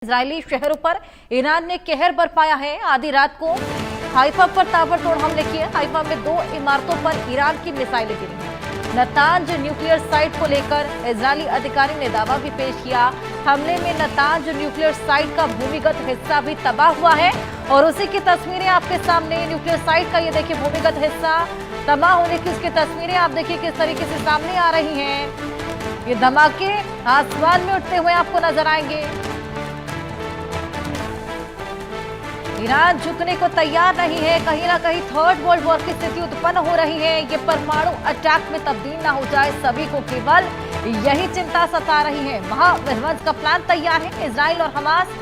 Israeli शहरों पर Iran ने कहर बरपाया है। आधी रात को हाइफा पर ताबड़तोड़ हमले किए। हाइफा में 2 इमारतों पर ईरान की मिसाइलें गिरी। नतांज न्यूक्लियर साइट को लेकर इजरायली अधिकारी ने दावा भी पेश किया। हमले में नतांज न्यूक्लियर साइट का भूमिगत हिस्सा भी तबाह हुआ है और उसी की तस्वीरें आपके सामने। न्यूक्लियर साइट का ये देखिए भूमिगत हिस्सा तबाह होने की उसकी तस्वीरें आप देखिए किस तरीके से सामने आ रही हैं। ये धमाके आसमान में उठते हुए आपको नजर आएंगे। ईरान झुकने को तैयार नहीं है। कहीं ना कहीं थर्ड वर्ल्ड वॉर की स्थिति उत्पन्न हो रही है। ये परमाणु अटैक में तब्दील ना हो जाए, सभी को केवल यही चिंता सता रही है। महाविध्वंस का प्लान तैयार है। इजराइल और हमास,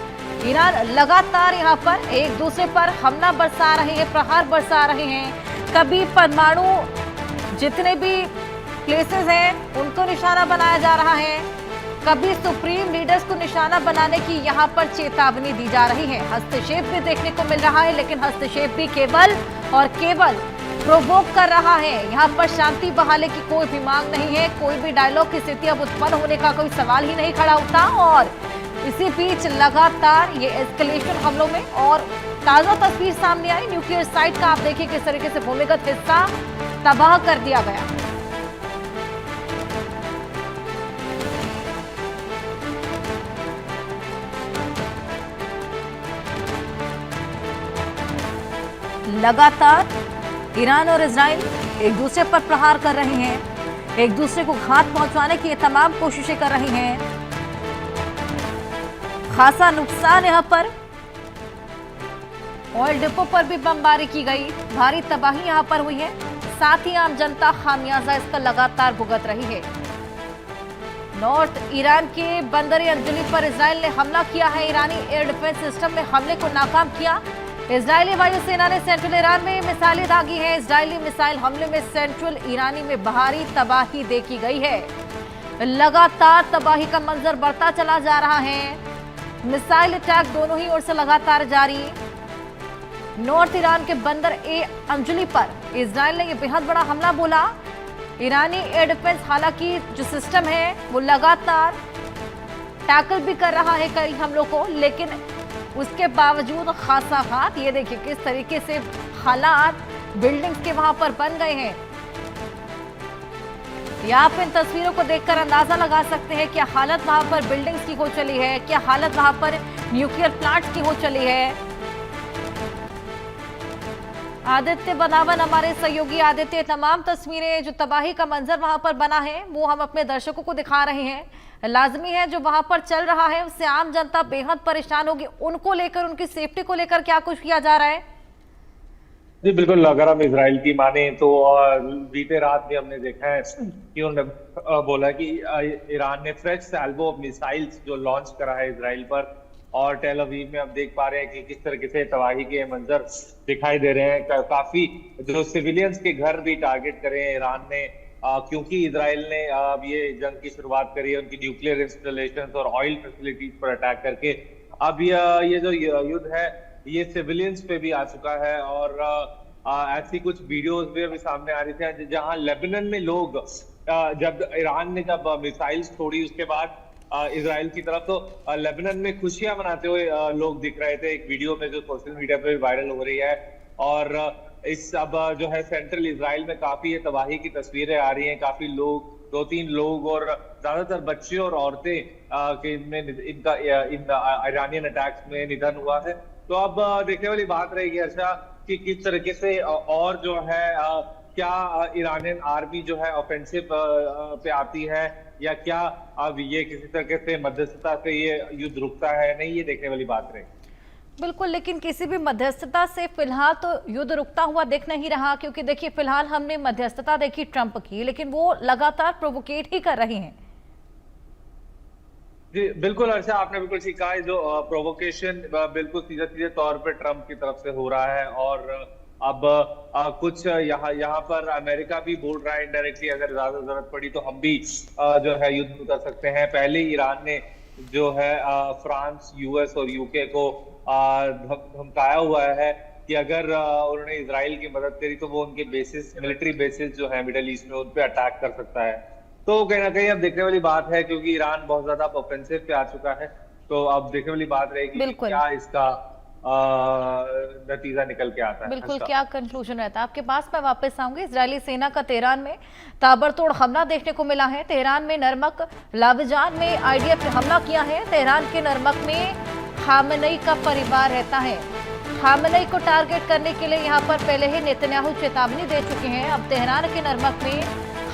ईरान लगातार यहाँ पर एक दूसरे पर हमला बरसा रहे हैं, प्रहार बरसा रहे हैं। कभी परमाणु जितने भी प्लेसेस हैं उनको निशाना बनाया जा रहा है, कभी सुप्रीम लीडर्स को निशाना बनाने की यहाँ पर चेतावनी दी जा रही है। हस्तक्षेप भी देखने को मिल रहा है, लेकिन हस्तक्षेप भी केवल और केवल प्रोवोक कर रहा है। यहाँ पर शांति बहाली की कोई भी मांग नहीं है। कोई भी डायलॉग की स्थिति अब उत्पन्न होने का कोई सवाल ही नहीं खड़ा होता और इसी बीच लगातार ये एस्केलेशन हमलों में और ताजा तस्वीर सामने आई। न्यूक्लियर साइट का आप देखिए किस तरीके से भूमिगत हिस्सा तबाह कर दिया गया। लगातार ईरान और इजराइल एक दूसरे पर प्रहार कर रहे हैं, एक दूसरे को घात पहुंचाने की तमाम कोशिशें कर रही हैं। खासा नुकसान यहां पर ऑयल डिपो पर भी बमबारी की गई, भारी तबाही यहां पर हुई है। साथ ही आम जनता खामियाजा इसका लगातार भुगत रही है। नॉर्थ ईरान के बंदर अंजुली पर इजराइल ने हमला किया है। ईरानी एयर डिफेंस सिस्टम में हमले को नाकाम किया। इजरायली वायुसेना ने सेंट्रल ईरान में मिसाइलें दागी हैं। इजरायली मिसाइल हमले में सेंट्रल ईरानी में भारी तबाही देखी गई है। लगातार तबाही का मंजर बढ़ता चला जा रहा है। मिसाइल अटैक दोनों ही ओर से लगातार जारी। नॉर्थ ईरान के बंदर ए अंजुली पर इजराइल ने यह बेहद बड़ा हमला बोला। ईरानी एयर डिफेंस हालांकि जो सिस्टम है वो लगातार टैकल भी कर रहा है कई हमलों को, लेकिन उसके बावजूद खासा घात। ये देखिए किस तरीके से हालात बिल्डिंग्स के वहां पर बन गए हैं। या आप इन तस्वीरों को देखकर अंदाजा लगा सकते हैं क्या हालत वहां पर बिल्डिंग्स की हो चली है, क्या हालत वहां पर न्यूक्लियर प्लांट्स की हो चली है। आदित्य बनावन हमारे सहयोगी आदित्य, तमाम तस्वीरें जो तबाही का मंजर वहां पर बना है वो हम अपने दर्शकों को दिखा रहे हैं। लाजमी है जो वहां पर चल रहा है उससे आम जनता बेहद परेशान होगी। उनको लेकर, उनकी सेफ्टी को लेकर क्या कुछ किया जा रहा है? जी बिल्कुल, अगर हम इजराइल की माने तो बीते रात भी हमने देखा है कि उन्होंने बोला कि ईरान ने फ्रेश सैल्वो मिसाइल्स जो लॉन्च करा है इजराइल पर, और टेल अवीव में हम देख पा रहे हैं कि किस तरीके से तबाही के मंजर दिखाई दे रहे हैं। काफी जो सिविलियंस के घर भी टारगेट करे हैं ईरान ने, क्योंकि इजराइल ने अब ये जंग की शुरुआत करी है उनकी न्यूक्लियर इंस्टॉलेशंस और ऑयल फैसिलिटीज पर अटैक करके। अब ये जो युद्ध है ये सिविलियंस पे भी आ चुका है और ऐसी कुछ वीडियोस भी सामने आ रही थी जहां लेबनान में लोग जब ईरान ने मिसाइल्स छोड़ी उसके बाद इजराइल की तरफ, तो लेबनान में खुशियां मनाते हुए लोग दिख रहे थे एक वीडियो में जो सोशल मीडिया पे भी वायरल हो रही है। और इस अब जो है सेंट्रल इजराइल में काफी ये तबाही की तस्वीरें आ रही हैं। काफी लोग, 2-3 लोग और ज्यादातर बच्चे और औरतें इनका ईरानियन अटैक्स में निधन हुआ है। तो अब देखने वाली बात रहेगी हर्षा कि किस तरीके से और जो है क्या ईरानियन आर्मी जो है ऑफेंसिव पे आती है या क्या अब ये किसी तरीके से मध्यस्थता से ये युद्ध रुकता है, नहीं, ये देखने वाली बात रहेगी। बिल्कुल, लेकिन किसी भी मध्यस्थता से फिलहाल तो युद्ध रुकता हुआ दिख नहीं रहा, क्योंकि देखिए फिलहाल हमने मध्यस्थता देखी ट्रंप की, लेकिन वो लगातार प्रोवोकेट ही कर रहे हैं। जी बिल्कुल हर्षा, आपने बिल्कुल ठीक कहा। जो प्रोवोकेशन बिल्कुल सीधे सीधे तौर पे ट्रंप की तरफ से हो रहा है और अब कुछ यहाँ पर अमेरिका भी बोल रहा है इनडायरेक्टली अगर ज्यादा जरूरत पड़ी तो हम भी जो है युद्ध कर सकते हैं। पहले ईरान ने जो है फ्रांस, यूएस और यूके को धमकाया हुआ है कि अगर उन्होंने इजराइल की मदद करी तो वो उनके बेसिस, मिलिट्री बेसिस जो है मिडिल ईस्ट में, उन पे अटैक कर सकता है। तो कहीं ना कहीं अब देखने वाली बात है क्योंकि ईरान बहुत ज्यादा ऑफेंसिव पे आ चुका है तो अब देखने वाली बात रहेगी कि बिल्कुल क्या इसका नतीजा निकल के आता है। बिल्कुल क्या कंक्लूजन रहता है आपके पास? मैं वापस आऊंगी। इजरायली सेना का तेहरान में ताबड़तोड़ हमला देखने को मिला है। तेहरान में नरमक लाविजान में आईडीएफ ने हमला किया है। तेहरान के नरमक में खामनेई का परिवार रहता है। खामनेई को टारगेट करने के लिए यहां पर पहले ही नेतन्याहू चेतावनी दे चुके हैं। अब तेहरान के नरमक में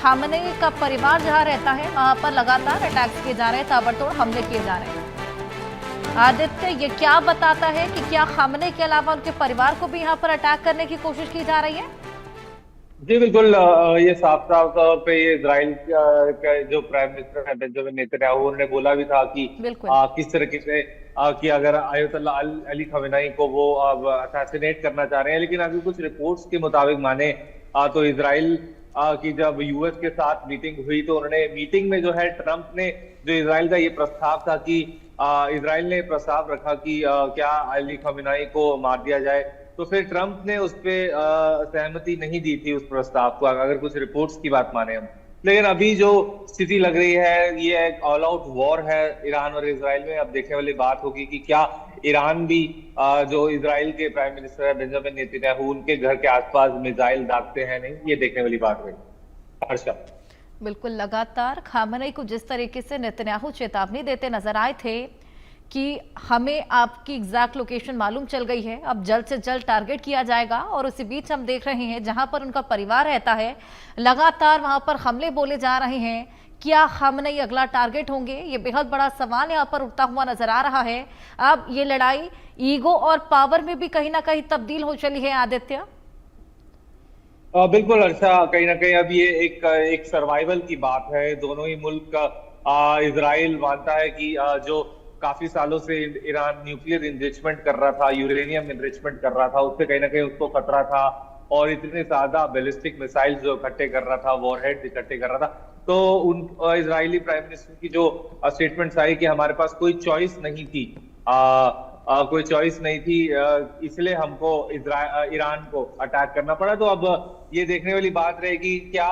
खामनेई का परिवार जहां रहता है वहां पर लगातार अटैक्स किए जा रहे हैं, ताबड़तोड़ हमले किए जा रहे हैं। आदित्य, ये क्या बताता है कि क्या खामनेई के अलावा उनके परिवार को भी यहाँ पर अटैक करने की कोशिश की जा रही है? जी बिल्कुल, ये साफ साफ तौर पे ये इजराइल का जो प्राइम मिनिस्टर है बेंजामिन नेतन्याहू ने बोला भी था कि बिल्कुल किस तरीके से कि अगर आयतुल्ला अली खमेनी को वो अब असैसिनेट करना चाह रहे हैं, लेकिन अभी कुछ रिपोर्ट्स के मुताबिक माने तो इजराइल की जब यूएस के साथ मीटिंग हुई तो उन्होंने मीटिंग में जो है ट्रंप ने जो इजराइल का ये प्रस्ताव था कि इजराइल ने प्रस्ताव रखा कि क्या अली खमेनी को मार दिया जाए, तो फिर ट्रंप ने उस पर सहमति नहीं दी थी उस प्रस्ताव को, अगर कुछ रिपोर्ट्स की बात माने हम। लेकिन अभी जो स्थिति लग रही है ये एक ऑल आउट वॉर है ईरान और इजराइल में। अब देखने वाली बात होगी कि क्या ईरान भी जो इजराइल के प्राइम मिनिस्टर है बेंजामिन नेतन्याहू उनके घर के आसपास मिसाइल दागते हैं, नहीं, ये देखने वाली बात रही। हर्षा, बिल्कुल लगातार खामनेई को जिस तरीके से नेतन्याहू चेतावनी देते नजर आए थे कि हमें आपकी एग्जैक्ट लोकेशन मालूम चल गई है, अब जल्द से जल्द टारगेट किया जाएगा, और उसी बीच हम देख रहे हैं जहां पर उनका परिवार रहता है लगातार वहां पर हमले बोले जा रहे हैं। क्या खामनेई अगला टारगेट होंगे? ये बेहद बड़ा सवाल यहाँ पर उठता हुआ नजर आ रहा है। अब ये लड़ाई ईगो और पावर में भी कहीं ना कहीं तब्दील हो चली है आदित्य। बिल्कुल हर्षा, कहीं ना कहीं अब ये एक सर्वाइवल की बात है। दोनों ही मुल्क का इजराइल मानता है कि जो काफी सालों से ईरान न्यूक्लियर इनरिचमेंट कर रहा था, यूरेनियम इनरिचमेंट कर रहा था, उससे कहीं ना कहीं उसको खतरा था, और इतने ज्यादा बैलिस्टिक मिसाइल्स जो इकट्ठे कर रहा था, वॉरहेड्स इकट्ठे कर रहा था, तो उन इजरायली प्राइम मिनिस्टर की जो स्टेटमेंट्स आई कि हमारे पास कोई चॉइस नहीं थी, कोई चॉइस नहीं थी, इसलिए हमको ईरान को अटैक करना पड़ा। तो अब ये देखने वाली बात रहेगी क्या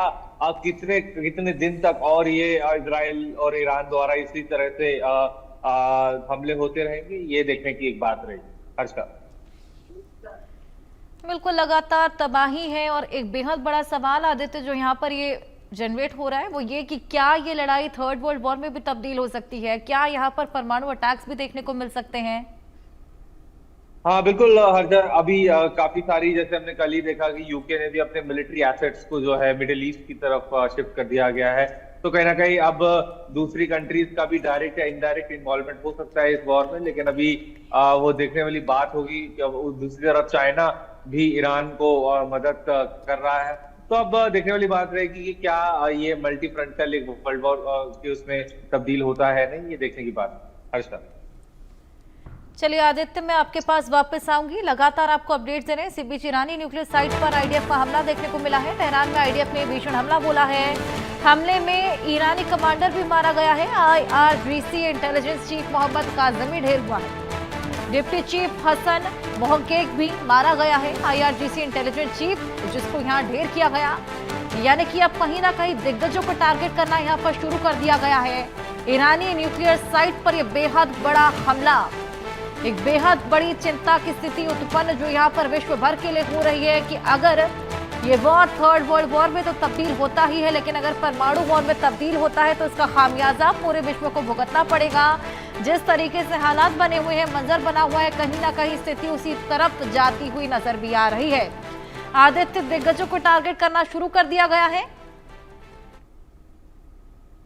कितने दिन तक और ये इजराइल और ईरान द्वारा इसी तरह से हमले होते रहेंगे, ये देखने की एक बात रहेगी। हर्षा, बिल्कुल लगातार तबाही है, और एक बेहद बड़ा सवाल आदित्य जो यहाँ पर ये जनरेट हो रहा है वो ये कि क्या ये लड़ाई थर्ड वर्ल्ड वॉर में भी तब्दील हो सकती है? क्या यहाँ पर परमाणु अटैक्स भी देखने को मिल सकते हैं? हाँ बिल्कुल हरदर, अभी काफी सारी, जैसे हमने कल ही देखा कि यूके ने भी अपने मिलिट्री एसेट्स को जो है मिडिल ईस्ट की तरफ शिफ्ट कर दिया गया है, तो कहीं ना कहीं अब दूसरी कंट्रीज का भी डायरेक्ट या इनडायरेक्ट इन्वॉल्वमेंट हो सकता है इस वॉर में। लेकिन अभी वो देखने वाली बात होगी कि अब दूसरी तरफ चाइना भी ईरान को मदद कर रहा है, तो अब देखने वाली बात रहेगी कि क्या ये मल्टी फ्रंटल एक वर्ल्ड वॉर के उसमें तब्दील होता है, नहीं, ये देखने की बात। हर्षा, चलिए आदित्य, मैं आपके पास वापस आऊंगी। लगातार आपको अपडेट दे रहे हैं। इसी बीच ईरानी न्यूक्लियर साइट पर आईडीएफ का हमला देखने को मिला है। तेहरान में आईडीएफ ने भीषण हमला बोला है। हमले में ईरानी कमांडर भी मारा गया है। IRGC intelligence chief Mohammad Kazemi ढेर हुआ है। डिप्टी चीफ हसन मोहकेक भी मारा गया है। IRGC इंटेलिजेंस चीफ जिसको यहाँ ढेर किया गया, यानी कि अब कहीं ना कहीं दिग्गजों को टारगेट करना यहाँ पर शुरू कर दिया गया है। ईरानी न्यूक्लियर साइट पर यह बेहद बड़ा हमला, एक बेहद बड़ी चिंता की स्थिति उत्पन्न जो यहाँ पर विश्व भर के लिए हो रही है कि अगर ये वॉर थर्ड वर्ल्ड वॉर में तो तब्दील होता ही है, लेकिन अगर परमाणु वॉर में तब्दील होता है तो इसका खामियाजा पूरे विश्व को भुगतना पड़ेगा। जिस तरीके से हालात बने हुए हैं, मंजर बना हुआ है, कहीं ना कहीं स्थिति उसी तरफ जाती हुई नजर भी आ रही है। आदित्य, दिग्गजों को टारगेट करना शुरू कर दिया गया है।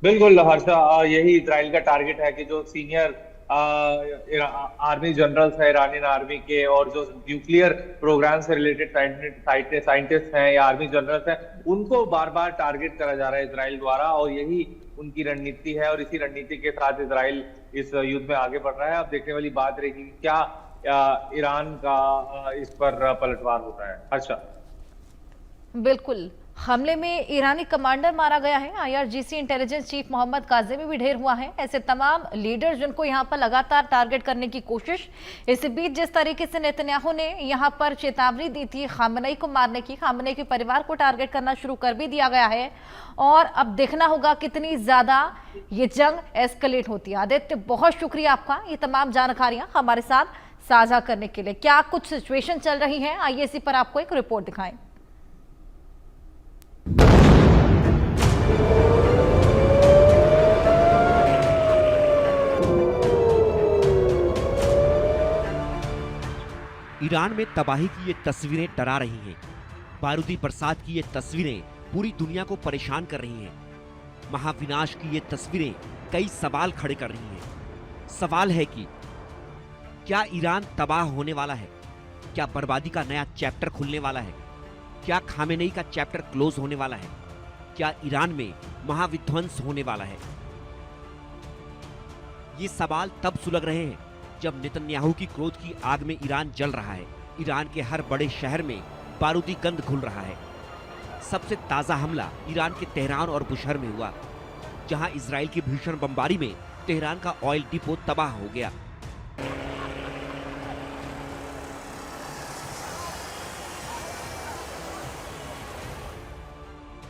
बिल्कुल हर्षा, यही इजराइल का टारगेट है कि जो सीनियर आर्मी जनरल्स है ईरानियन आर्मी के, और जो न्यूक्लियर प्रोग्राम से रिलेटेड साइंटिस्ट हैं या आर्मी जनरल्स हैं, उनको बार बार टारगेट करा जा रहा है इजराइल द्वारा, और यही उनकी रणनीति है, और इसी रणनीति के साथ इजराइल इस युद्ध में आगे बढ़ रहा है। अब देखने वाली बात रहेगी कि क्या ईरान का इस पर पलटवार होता है। अच्छा, बिल्कुल हमले में ईरानी कमांडर मारा गया है। IRGC intelligence chief Mohammad Kazemi भी ढेर हुआ है। ऐसे तमाम लीडर जिनको यहां पर लगातार टारगेट करने की कोशिश। इस बीच जिस तरीके से नेतन्याहू ने यहां पर चेतावनी दी थी खामनेई को मारने की, खामनेई के परिवार को टारगेट करना शुरू कर भी दिया गया है और अब देखना होगा कितनी ज्यादा ये जंग एस्केलेट होती है। आदित्य, बहुत शुक्रिया आपका ये तमाम जानकारियां हमारे साथ साझा करने के लिए। क्या कुछ सिचुएशन चल रही है, आइए इसी पर आपको एक रिपोर्ट दिखाएं। ईरान में तबाही की ये तस्वीरें डरा रही हैं। बारूदी बरसात की ये तस्वीरें पूरी दुनिया को परेशान कर रही हैं। महाविनाश की ये तस्वीरें कई सवाल खड़े कर रही हैं। सवाल है कि क्या ईरान तबाह होने वाला है? क्या बर्बादी का नया चैप्टर खुलने वाला है? क्या खामेनेई का चैप्टर क्लोज होने वाला है? क्या ईरान में महाविध्वंस होने वाला है? ये सवाल तब सुलग रहे हैं जब नेतन्याहू की क्रोध की आग में ईरान जल रहा है। ईरान के हर बड़े शहर में बारूदी गंध घुल रहा है। सबसे ताजा हमला ईरान के तेहरान और बुशहर में हुआ, जहां इजराइल की भीषण बमबारी में तेहरान का ऑयल डिपो तबाह हो गया।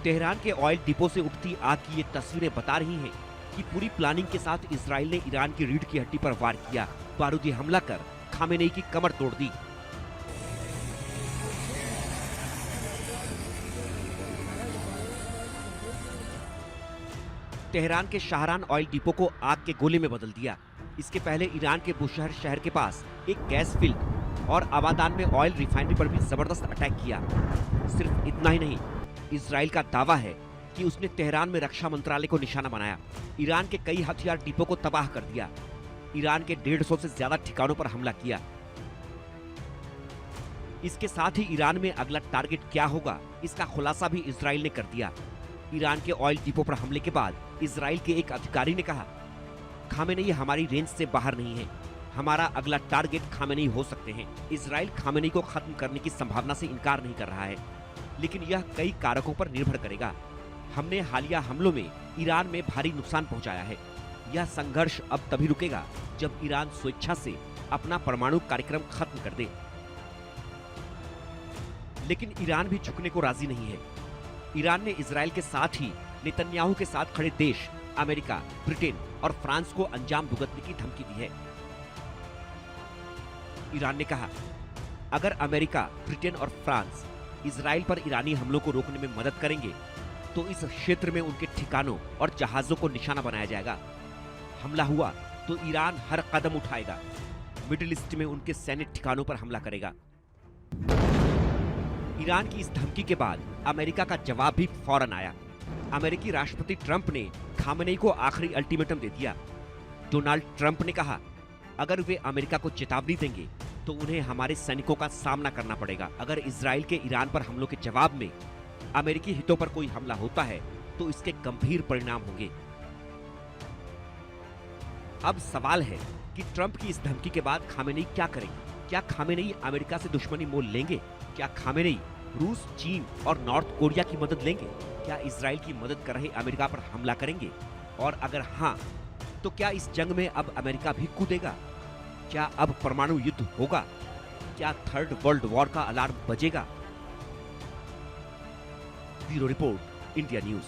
तेहरान के ऑयल डिपो से उठती आग की ये तस्वीरें बता रही हैं कि पूरी प्लानिंग के साथ इजराइल ने ईरान की रीढ़ की हड्डी पर वार किया, बारूदी हमला कर खामेनेई की कमर तोड़ दी। तेहरान के शाहरान ऑयल डिपो को आग के गोले में बदल दिया। इसके पहले ईरान के बुशहर शहर के पास एक गैस फील्ड और आबादान में ऑयल रिफाइनरी पर भी जबरदस्त अटैक किया। सिर्फ इतना ही नहीं, इजराइल का दावा है कि उसने तेहरान में रक्षा मंत्रालय को निशाना बनाया, ईरान के कई हथियार डिपो को तबाह कर दिया, ईरान के 150 से ज्यादा ठिकानों पर हमला किया। इसके साथ ही ईरान में अगला टारगेट क्या होगा, इसका खुलासा भी इजराइल ने कर दिया। ईरान के ऑयल डिपो पर हमले के बाद इजराइल के एक अधिकारी ने कहा, खामेनेई हमारी रेंज से बाहर नहीं है, हमारा अगला टारगेट खामेनेई हो सकते हैं। इजराइल खामेनेई को खत्म करने की संभावना से इनकार नहीं कर रहा है, लेकिन यह कई कारकों पर निर्भर करेगा। हमने हालिया हमलों में ईरान में भारी नुकसान पहुंचाया है। यह संघर्ष अब तभी रुकेगा जब ईरान स्वेच्छा से अपना परमाणु कार्यक्रम खत्म कर दे। लेकिन ईरान भी झुकने को राजी नहीं है। ईरान ने इजराइल के साथ ही नेतन्याहू के साथ खड़े देश अमेरिका, ब्रिटेन और फ्रांस को अंजाम भुगतने की धमकी दी है। ईरान ने कहा, अगर अमेरिका, ब्रिटेन और फ्रांस इजराइल पर ईरानी हमलों को रोकने में मदद करेंगे तो इस क्षेत्र में उनके ठिकानों और जहाजों को निशाना बनाया जाएगा। हमला हुआ तो ईरान हर कदम उठाएगा, मिडिल ईस्ट में उनके सैन्य ठिकानों पर हमला करेगा। ईरान की इस धमकी के बाद अमेरिका का जवाब भी फौरन आया। अमेरिकी राष्ट्रपति ट्रंप ने खामेनेई को आखिरी अल्टीमेटम दे दिया। डोनाल्ड ट्रंप ने कहा, अगर वे अमेरिका को चेतावनी देंगे तो उन्हें हमारे सैनिकों का सामना करना पड़ेगा। अगर इजराइल के ईरान पर हमलों के जवाब में अमेरिकी हितों पर कोई हमला होता है तो इसके गंभीर परिणाम होंगे। अब सवाल है कि ट्रंप की इस धमकी के बाद खामेनेई क्या करेंगे? क्या खामेनेई अमेरिका से दुश्मनी मोल लेंगे? क्या खामेनेई रूस, चीन और नॉर्थ कोरिया की मदद लेंगे? क्या इजराइल की मदद कर रहे अमेरिका पर हमला करेंगे? और अगर हाँ, तो क्या इस जंग में अब अमेरिका भी कूदेगा? क्या अब परमाणु युद्ध होगा? क्या थर्ड वर्ल्ड वॉर का अलार्म बजेगा? Bureau report, India news.